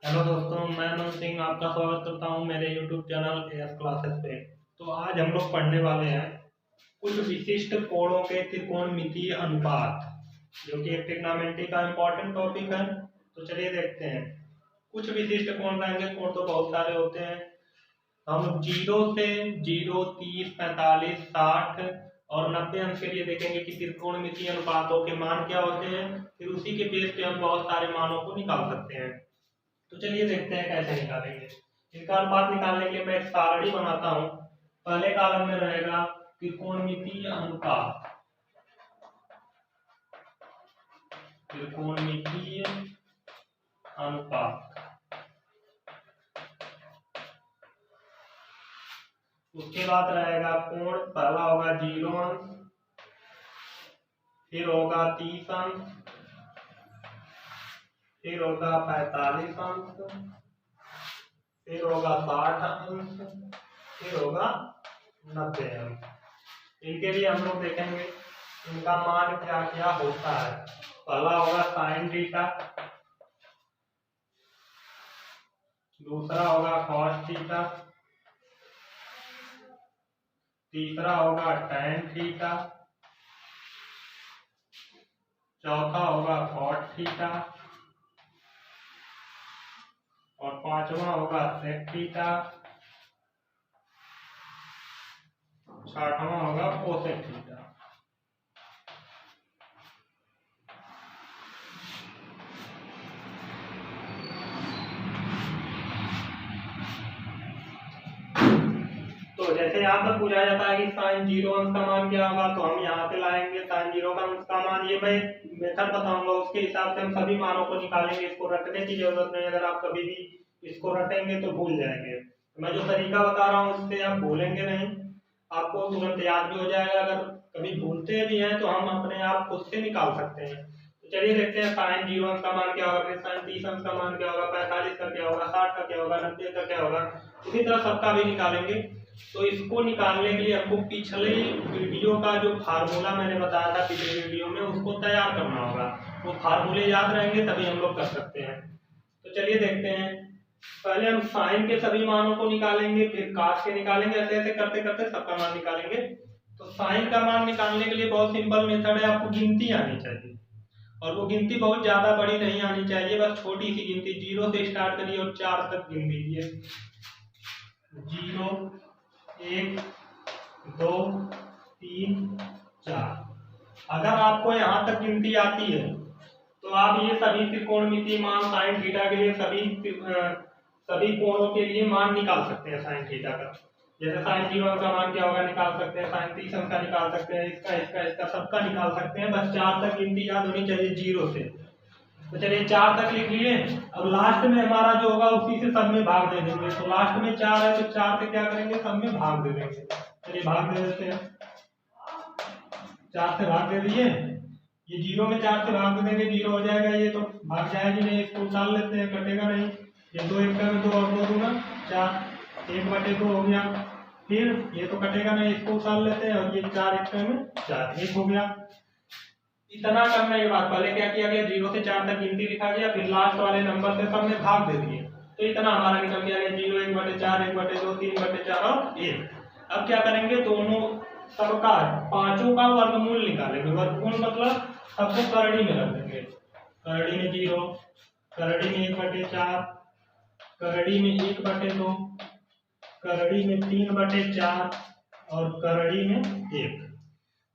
Hello दोस्तों, मैं अमन सिंह आपका स्वागत करता हूं मेरे YouTube चैनल एस क्लासेस पे। तो आज हम लोग पढ़ने वाले हैं कुछ विशिष्ट कोणों के त्रिकोणमितीय अनुपात, जो कि एक ट्रिग्नोमेट्री का इम्पोर्टेंट टॉपिक है। तो चलिए देखते हैं। कुछ विशिष्ट कोण रहेंगे। कोण तो बहुत सारे होते हैं। हम 0 से 0, 30, 45, 60 और 90 अंश के लिए देखेंगे कि त्रिकोणमितीय अनुपातों के मान क्या होते हैं। फिर उसी के बेस पे हम बहुत सारे मानों को निकाल सकते हैं। तो चलिए देखते हैं कैसे निकालेंगे। इनका अनुपात निकालने के लिए मैं एक सारणी बनाता हूं। पहले कॉलम में रहेगा त्रिकोणमितीय अनुपात। त्रिकोणमितीय अनुपात। उसके बाद रहेगा कोण। पहला होगा 0 अंश, फिर होगा 30 अंश, फिर होगा 45 अंश, फिर होगा 60 अंश, फिर होगा 90 अंश। इनके लिए हम लोग देखेंगे इनका मान क्या क्या होता है। पहला होगा साइन थीटा, दूसरा होगा कॉस थीटा, तीसरा होगा टैन थीटा, चौथा होगा कॉट थीटा और पांचवा होगा सेक थीटा, छठवां होगा कोसेक थीटा। तो जैसे यहाँ पर पूछा जाता है कि साइन 0 अंश का मान क्या होगा, तो हम यहाँ पे लाएंगे साइन 0 का अंश का मान। ये मैं मेथड बताऊंगा, उसके हिसाब से हम सभी मानों को निकालेंगे। इसको रटने की जरूरत नहीं। अगर आप कभी भी इसको रटेंगे तो भूल जाएंगे। मैं जो तरीका बता रहा हूँ उससे आप भूलेंगे नहीं, आपको तुरंत याद भी हो जाएगा। अगर कभी भूलते भी हैं तो हम अपने आप खुद से निकाल सकते हैं। तो चलिए देखते हैं साइन 0 अंश का मान क्या होगा, फिर साइन 30 अंश का मान क्या होगा, 45 का क्या होगा, 60 का क्या होगा, 90 का क्या होगा। इसी तरह सबका भी निकालेंगे। तो इसको निकालने के लिए आपको पिछले वीडियो का जो फार्मूला मैंने बताया था पिछले वीडियो में, उसको तैयार करना होगा। वो फार्मूले याद रहेंगे तभी हम लोग कर सकते हैं। तो चलिए देखते हैं। पहले हम साइन के सभी मानों को निकालेंगे, फिर कास के निकालेंगे। ऐसे ऐसे करते करते सबका मान निकालेंगे। तो साइन का मान निकालने के लिए बहुत सिंपल मेथड है। आपको गिनती आनी चाहिए, और वो गिनती बहुत ज्यादा बड़ी नहीं आनी चाहिए, बस छोटी सी गिनती। 0 से स्टार्ट करिए और 4 तक गिन दीजिए। 0, 1, 2, 3, 4। अगर आपको यहाँ तक गिनती आती है तो आप ये सभी त्रिकोणमितीय मान साइन थीटा के लिए सभी कोणों के लिए मान निकाल सकते हैं साइन थीटा का। जैसे साइन 0 का मान क्या होगा निकाल सकते हैं, साइन 30 का निकाल सकते हैं, इसका इसका इसका सबका निकाल सकते हैं। बस 4 तक गिनती याद होनी चाहिए 0 से। तो चलिए 4 तक लिख लिए। अब लास्ट में हमारा जो होगा उसी से सब में भाग दे देंगे। तो लास्ट में 4 है तो 4 से क्या करेंगे, सब में भाग दे देंगे। चलिए भाग दे देते हैं। 4 से भाग दे दिए। ये 0 में 4 से भाग दे देंगे, 0 हो जाएगा। ये तो भाग जाएगी नहीं, इसको उतार लेते हैं, कटेगा नहीं। ये 2 1 में 2 और 2 दूना 4, 1/2 हो गया। फिर ये तो कटेगा नहीं, इसको उतार लेते हैं, और ये 4 1 में 4, 1 हो गया। इतना करने के बाद पहले क्या किया गया, 0 से 4 तक गिनती लिखा गया, फिर लास्ट वाले नंबर से सब में भाग दे दिए। तो इतना हमारा निकल गया 0, 1/4, 1/2, 3/4 और 1। अब क्या करेंगे, दोनों सबका पांचों का वर्गमूल निकालेंगे। वर्गमूल मतलब सबको करड़ी में रख देंगे। करड़ी में 0, करड़ी में 1/4, करड़ी में 1/2, करड़ी में 3/4 और करड़ी में 1।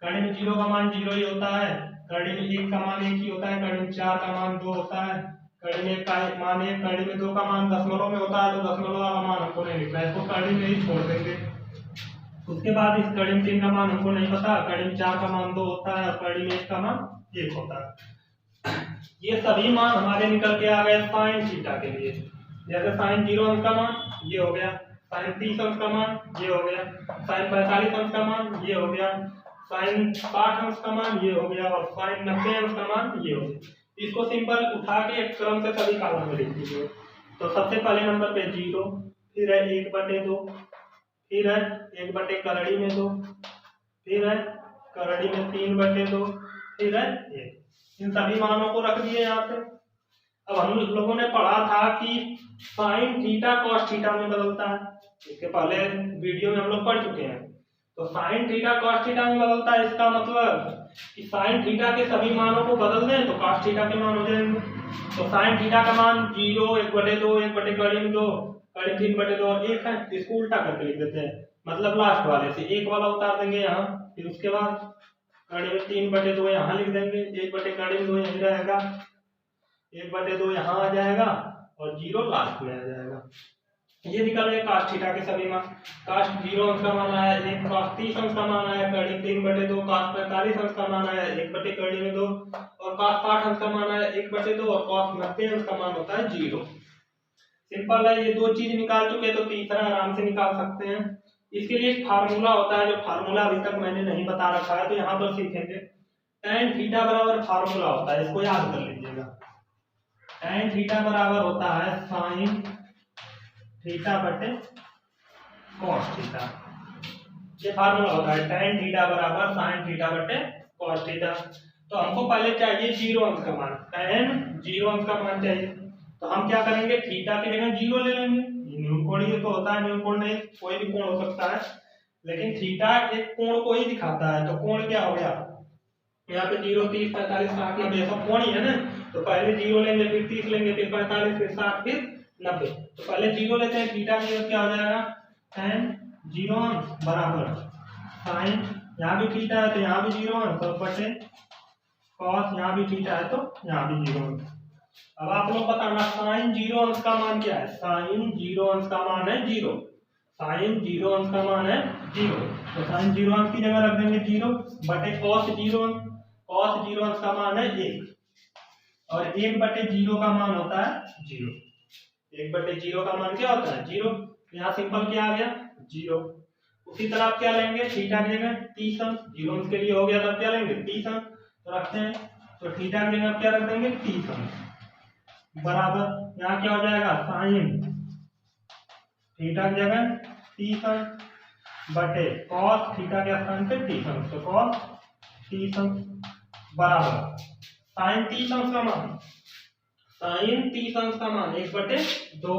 करड़ी में 0 का मान 0 ही होता है, करड़ी में 1 का मान 1 ही होता है, करड़ी में 4 का मान 2 होता है, करड़ी में 1 का मान 1, करड़ी में 2 का मान दशमलव में होता है, तो दशमलव वाला मान हमको नहीं लिखना है, इसको करड़ी में ही छोड़ देंगे। उसके बाद इस कड़ी में 3 का मान हमको नहीं पता, कड़ी में 4 का मान 2 होता है और कड़ी में 1 का मान 1 होता है। ये सभी मान हमारे निकल के आ गए साइन थीटा के लिए। जैसे साइन 0 अंश का मान ये हो गया, साइन 30 अंश का मान ये हो गया, साइन 45 अंश का मान ये हो गया, साइन 60 अंश का मान ये हो गया, और साइन 90 अंश का मान ये हो गया। इसको सिंपल उठा के एक क्रम से सभी कॉलम में लिख दीजिए। तो सबसे पहले नंबर पे 0, फिर है 1/2, फिर है 1 करड़ी में 2, फिर है करड़ी में 3/2, फिर है 1। इन सभी मानों को रख दिए यहाँ पे। अब हम लोगों ने पढ़ा था कि साइन थीटा कॉस थीटा में बदलता है, इसके पहले वीडियो में हम लोग पढ़ चुके हैं। तो साइन थीटा कॉस थीटा में बदलता है, इसका मतलब कि साइन थीटा के सभी मानों को बदल दें तो कॉस थीटा के मान हो जाएंगे। तो साइन थीटा का मान 0, 1/2, 1/2 कड़ी 3/2 और 1 है, इसको उल्टा करके लिख देते हैं, मतलब लास्ट वाले से 1 वाला उतार देंगे यहाँ, फिर उसके बाद कड़ी में 3/2 यहाँ लिख देंगे, 1/2 यहीं रहेगा, 1/2 यहाँ आ जाएगा और 0 लास्ट में आ जाएगा। ये निकल गए cos थीटा के सभी मान। cos 0 अंश का मान आया 1, cos 30 अंश का मान आया कड़ी 3/2, cos 45 अंश का मान आया 1/2 और cos 60 अंश का मान आया 1/2 और cos 90 अंश का मान होता है 0। सिंपल है, ये दो चीज निकाल चुके तो तीसरा आराम से निकाल सकते हैं। इसके लिए एक फार्मूला होता है, जो फार्मूला अभी तक मैंने नहीं बता रखा है, तो यहाँ पर सीखेंगे। tan थीटा बराबर फार्मूला होता है, इसको याद कर लीजिएगा। tan थीटा बराबर होता है साइन थीटा बटे कॉस थीटा, ये फार्मूला होता है। tan थीटा बराबर साइन थीटा बटे कॉस थीटा। तो हमको पहले चाहिए 0 अंश का मान, tan 0 अंश का मान चाहिए, तो हम क्या करेंगे, थीटा की जगह 0 ले लेंगे। न्यून कोण ही तो होता है, न्यून कोण नहीं कोई भी कोण हो सकता है, लेकिन थीटा एक कोण को ही दिखाता है। तो कोण क्या हो गया, यहाँ पे 0, 30, 45, 60, 90 सब कोण ही है ना। तो पहले 0 लेंगे, फिर 30 लेंगे, फिर 45, फिर 60, फिर 90। तो पहले 0 लेते हैं, थीटा की जगह क्या हो जाएगा, tan 0 अंश बराबर साइन, यहाँ भी थीटा है तो यहाँ भी 0 अंश और बटे कॉस, यहाँ भी थीटा है तो यहाँ भी 0 अंश। अब आप लोग बताना साइन 0 अंश का मान क्या है। साइन 0 अंश का मान है 0, साइन 0 अंश का मान है 0, तो साइन 0 अंश की जगह रख देंगे 0 बटे कॉस 0 अंश, कॉस 0 अंश का मान है 1 और 1/0 का मान होता है 0। 1/0 का मान क्या होता है 0, यहाँ सिंपल क्या आ गया 0। उसी तरह आप क्या लेंगे, थीटा की जगह 30 अंश, 0 अंश के लिए हो गया, तब क्या लेंगे 30 अंश, तो रखते हैं। तो थीटा की जगह क्या रख देंगे 30 अंश बराबर, यहाँ क्या हो जाएगा साइन थीटा की जगह 30 अंश बटे कॉस थीटा के स्थान पे 30 अंश, तो कॉस 30 अंश बराबर साइन 30 अंश का मान, साइन 30 अंश का मान 1/2,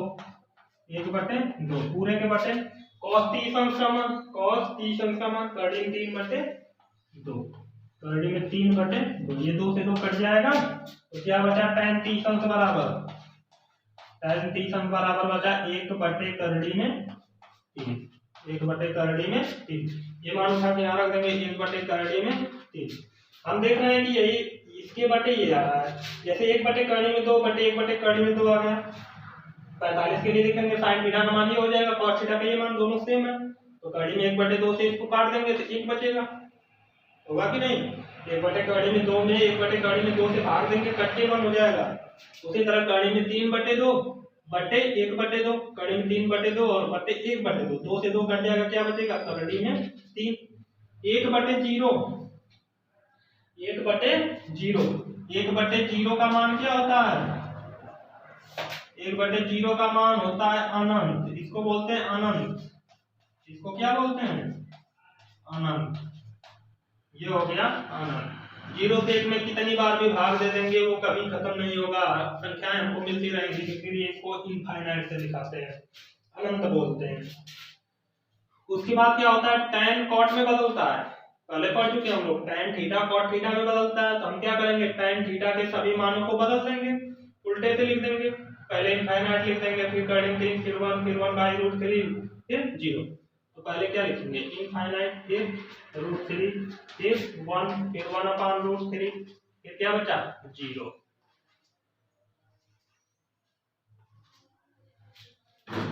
1/2 पूरे के बटे कॉस 30 अंश का मान, कॉस 30 अंश का मान कड़ी 3/2, कड़ी में 3/2, ये 2 से 2 कट जाएगा, तो क्या बचा tan 30 अंश बराबर, tan 30 अंश बराबर बचा 1/3 में 3, 1/3 में 3। ये मान उठा के यहाँ रख देंगे 1/3 में 3। हम देख रहे हैं कि यही इसके बटे ये आ रहा है, जैसे 1/3 में 2 बटे 1/3 में 2 आ गया। 45 के लिए लिखेंगे साइन थीटा का मान ये हो जाएगा, कॉस थीटा का ये मान, दोनों सेम है, तो कड़ी में 1/2 से इसको काट देंगे तो 1 बचेगा, होगा कि नहीं। 1/3 में 2 में 1/3 में 2 से भाग देंगे, कट्टे 1 हो जाएगा। उसी तरह कड़ी में 3/2 बटे 1/2, कड़ी में 3/2 और बटे 1/2, 2 से 2 कट जाएगा, क्या बचेगा कड़ी में 3। 1/0, 1/0, 1/0 का मान क्या होता है, 1/0 का मान होता है अनंत, इसको बोलते हैं अनंत, इसको क्या बोलते हैं अनंत, ये हो गया अनंत। 0 से 1 में कितनी बार भी भाग दे देंगे वो कभी खत्म नहीं होगा, संख्याएं हमको मिलती रहेंगी, इसलिए इसको इनफाइनाइट से दिखाते हैं, अनंत बोलते हैं। उसके बाद क्या होता है, tan cot में बदलता है, पहले पढ़ चुके हम लोग, tan थीटा cot थीटा में बदलता है। तो हम क्या करेंगे, tan थीटा के सभी मानों को बदल देंगे, उल्टे से लिख देंगे, पहले इनफाइनाइट लिख देंगे, फिर करेंगे 3, फिर 1, फिर 1/√3, फिर 0। तो पहले क्या लिखेंगे इनफाइनाइट, फिर √3, फिर 1, फिर 1/√3, फिर क्या बचा 0।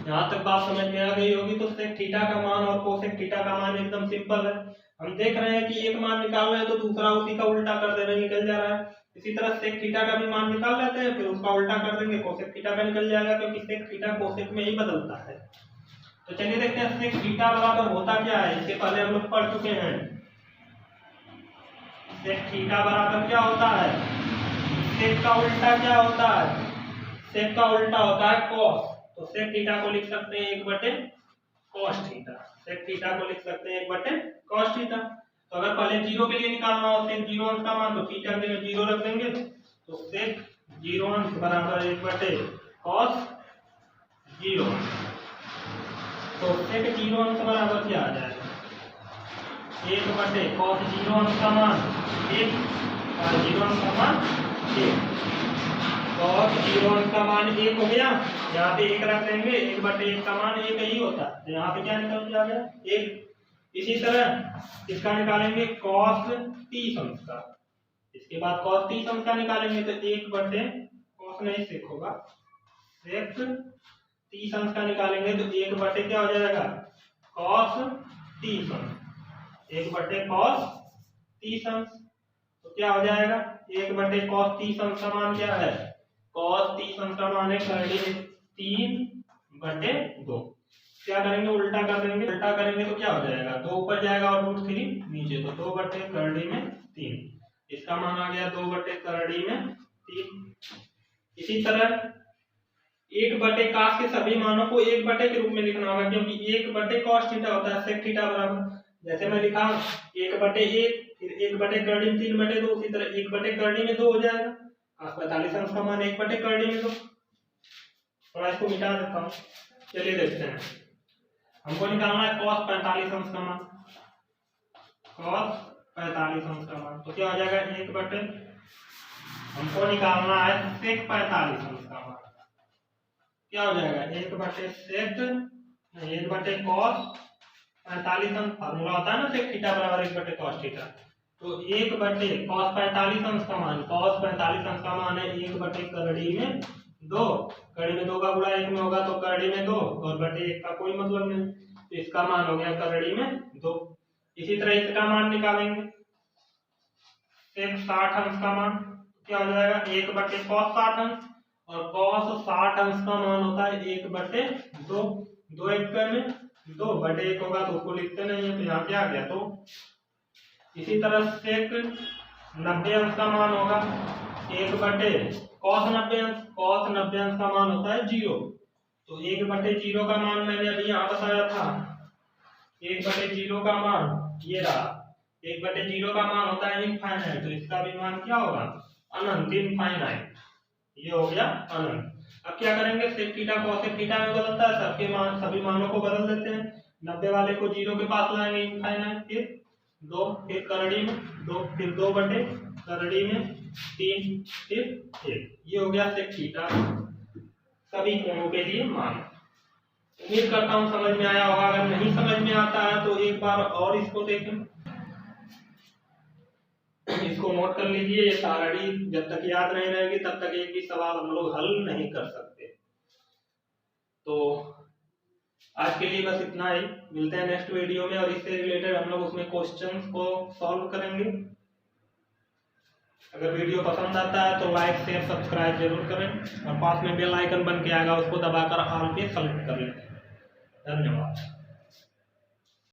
यहाँ तक बात समझ में आ गई होगी। तो सेक थीटा का मान और कोसेक थीटा का मान एकदम सिंपल है, हम देख रहे हैं कि एक मान निकाल रहे हैं तो दूसरा उसी का उल्टा कर दे रहे हैं, निकल जा रहा है। इसी तरह सेक थीटा का भी मान निकाल लेते हैं, फिर उसका उल्टा कर देंगे, कोसेक थीटा का निकल जाएगा, क्योंकि सेक थीटा कोसेक में ही बदलता है। तो चलिए देखते हैं सेक थीटा बराबर होता क्या है, इसके पहले हम लोग पढ़ चुके हैं। सेक थीटा बराबर क्या होता है, सेक का उल्टा क्या होता है, सेक का उल्टा होता है कॉस। तो सेक थीटा को लिख सकते हैं 1/cos थीटा, सेक थीटा को लिख सकते हैं 1/cos थीटा। तो अगर पहले 0 के लिए निकालना हो सेक 0 अंश का मान, तो थीटा की जगह 0 रख देंगे, तो सेक जीरो अंश बराबर 1/cos जीरो अंश। तो सेक जीरो अंश बराबर क्या आ जाएगा? 1/cos जीरो अंश का मान 1 और जीरो अंश का मान 1। cos जीरो अंश का मान 1 हो गया, यहाँ पे 1 रख देंगे, 1/1 का मान 1 ही होता है, तो यहाँ पे क्या निकल के आ गया 1। इसी तरह इसका निकालेंगे cos 30 अंश का, इसके बाद cos 30 अंश का निकालेंगे तो 1/cos नहीं सेक होगा, सेक 30 अंश का निकालेंगे तो 1/ क्या हो जाएगा cos 30 अंश, 1/cos 30 अंश। तो क्या हो जाएगा 1/cos 30 अंश का मान क्या है? cos 30 अंश का मान है करड़ी में 3/2। क्या करेंगे उल्टा कर देंगे, उल्टा करेंगे तो क्या हो जाएगा 2 ऊपर जाएगा और √3 नीचे, तो 2/करड़ी में 3, इसका मान आ गया 2/करड़ी में 3। इसी तरह 1/cos के सभी मानों को 1/ के रूप में लिखना होगा, क्योंकि 1/cos थीटा होता है sec थीटा बराबर, जैसे मैं लिखा 1/1 फिर 1/करड़ी में 3/2, उसी तरह 1/करड़ी में 2 हो जाएगा। cos 45 अंश का मान 1/करड़ी में 2। थोड़ा इसको मिटा देता हूँ, चलिए देखते हैं। हमको निकालना है cos 45 अंश का मान, cos 45 अंश का मान, तो क्या हो जाएगा 1/, हमको निकालना है sec 45 अंश का मान, क्या हो जाएगा 1/sec 1/cos 45 अंश, फार्मूला होता है ना sec थीटा बराबर 1/cos थीटा, तो 1/cos 45 अंश का मान, cos 45 अंश का मान है 1/करड़ी में 2, करड़ी में 2 का गुणा 1 में होगा तो करड़ी में 2 और बटे 1 का कोई मतलब नहीं, तो इसका मान हो गया करड़ी में 2। इसी तरह इसका मान निकालेंगे sec 60 अंश का मान, क्या हो जाएगा 1/cos 60 अंश, और cos 60 अंश का मान होता है 1/2, 2 1 में 2/1 होगा तो उसको लिखते नहीं है, तो यहाँ पे आ गया 2। इसी तरह sec 90 अंश का मान होगा 1/cos 90 अंश, cos 90 अंश का मान होता है 0, तो 1/0 का मान मैंने अभी यहाँ बताया था, 1/0 का मान ये रहा, 1/0 का मान होता है इनफाइनाइट, तो इसका भी मान क्या होगा अनंत, इनफाइनाइट, ये हो गया अनंत। अब क्या करेंगे sec थीटा cos थीटा में बदलता है, सबके मान सभी मानों को बदल देते हैं, 90 वाले को 0 के पास लाएंगे इनफाइनाइट, फिर 2, फिर करड़ी में 2, फिर 2/करड़ी में 3, फिर 1, ये हो गया sec थीटा सभी कोणों के लिए मान। उम्मीद करता हूँ समझ में आया होगा, अगर नहीं समझ में आता है तो एक बार और इसको देखें, इसको नोट कर लीजिए, ये सारणी जब तक याद नहीं रहेगी तब तक एक भी सवाल हम लोग हल नहीं कर सकते। तो आज के लिए बस इतना ही, मिलते हैं नेक्स्ट वीडियो में और इससे रिलेटेड हम लोग उसमें क्वेश्चंस को सॉल्व करेंगे। अगर वीडियो पसंद आता है तो लाइक शेयर सब्सक्राइब जरूर करें और पास में बेल आइकन बन के आएगा उसको दबाकर ऑल पे सेलेक्ट कर लें। धन्यवाद।